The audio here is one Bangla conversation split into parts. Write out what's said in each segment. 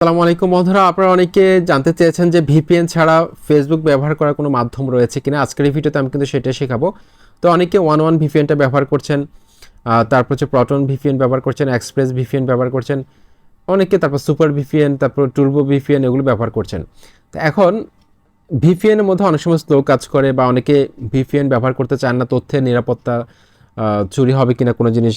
আসসালামু আলাইকুম বন্ধুরা, আপনারা অনেকে জানতে চেয়েছেন যে ভিপিএন ছাড়া ফেসবুক ব্যবহার করার কোনো মাধ্যম রয়েছে কিনা। আজকের এই ভিডিওতে আমি কিন্তু সেটাই শেখাবো। তো অনেকে ওয়ান ভিপিএনটা ব্যবহার করছেন, তারপর হচ্ছে প্রটন ভিপিএন ব্যবহার করছেন, এক্সপ্রেস ভিপিএন ব্যবহার করছেন, অনেকে তারপর সুপার ভিপিএন, তারপর টুর্বো ভিপিএন এগুলো ব্যবহার করছেন। তো এখন ভিপিএন এর মধ্যে অনেক সময় স্লো কাজ করে বা অনেকে ভিপিএন ব্যবহার করতে চান না, তথ্যের নিরাপত্তা চুরি হবে কিনা কোনো জিনিস,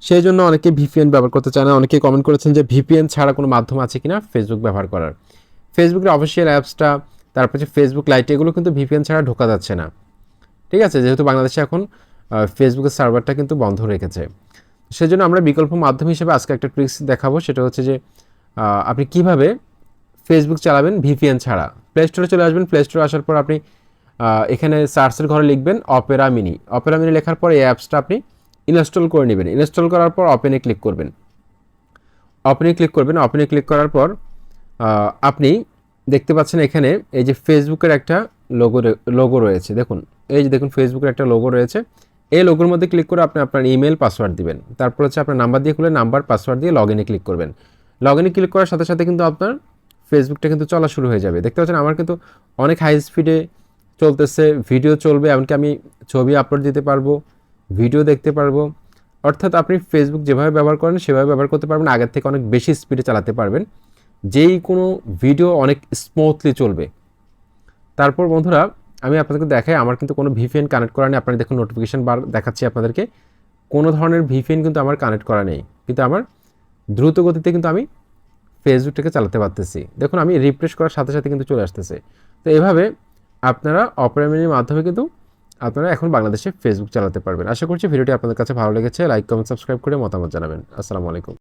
সেই জন্য অনেকে ভিপিএন ব্যবহার করতে চায় না। অনেকে কমেন্ট করেছেন যে ভিপিএন ছাড়া কোনো মাধ্যম আছে কিনা ফেসবুক ব্যবহার করার। ফেসবুকের অফিসিয়াল অ্যাপসটা, তারপর হচ্ছে ফেসবুক লাইট, এগুলো কিন্তু ভিপিএন ছাড়া ঢোকা যাচ্ছে না। ঠিক আছে, যেহেতু বাংলাদেশে এখন ফেসবুকের সার্ভারটা কিন্তু বন্ধ রেখেছে, সেজন্য আমরা বিকল্প মাধ্যম হিসেবে আজকে একটা ট্রিক্স দেখাবো। সেটা হচ্ছে যে আপনি কিভাবে ফেসবুক চালাবেন ভিপিএন ছাড়া। প্লে স্টোরে চলে আসবেন। প্লে স্টোরে আসার পর আপনি এখানে সার্চের ঘরে লিখবেন অপেরা মিনি। অপেরা মিনি লেখার পর এই অ্যাপসটা আপনি ইনস্টল করে নেবেন। ইনস্টল করার পর ওপেনে ক্লিক করবেন। ওপেনে ক্লিক করার পর আপনি দেখতে পাচ্ছেন এখানে এই যে ফেসবুকের একটা লোগো রয়েছে। দেখুন, এই যে দেখুন ফেসবুকের একটা লোগো রয়েছে। এই লোগোর মধ্যে ক্লিক করে আপনি আপনার ইমেল পাসওয়ার্ড দিবেন। তারপর হচ্ছে আপনার নাম্বার দিয়ে খুলে নাম্বার পাসওয়ার্ড দিয়ে লগ ইনে ক্লিক করবেন। লগ ইনে ক্লিক করার সাথে সাথে কিন্তু আপনার ফেসবুকটা কিন্তু চলা শুরু হয়ে যাবে। দেখতে পাচ্ছেন আমার কিন্তু অনেক হাই স্পিডে চলতেছে, ভিডিও চলবে, এমনকি আমি ছবি আপলোড দিতে পারবো, ভিডিও দেখতে পারবো। অর্থাৎ আপনি ফেসবুক যেভাবে ব্যবহার করেন সেভাবে ব্যবহার করতে পারবেন, আগের থেকে অনেক বেশি স্পিডে চালাতে পারবেন, যেই কোনো ভিডিও অনেক স্মুথলি চলবে। তারপর বন্ধুরা, আমি আপনাদেরকে দেখাই আমার কিন্তু কোনো ভিপিএন কানেক্ট করা নেই। আপনারা দেখুন নোটিফিকেশান বার দেখাচ্ছি আপনাদেরকে, কোনো ধরনের ভিপিএন কিন্তু আমার কানেক্ট করা নেই, কিন্তু আমার দ্রুত গতিতে কিন্তু আমি ফেসবুকটাকে চালাতে পারতেছি। দেখুন আমি রিফ্রেশ করার সাথে সাথে কিন্তু চলে আসতেছে। তো এভাবে আপনারা অপেরা মিনির মাধ্যমে কিন্তু আপনারা এখন বাংলাদেশে ফেসবুক চালাতে পারবেন। আশা করছি ভিডিওটি আপনাদের কাছে ভালো লেগেছে। লাইক, কমেন্ট, সাবস্ক্রাইব করে মতামত জানাবেন। আসসালামু আলাইকুম।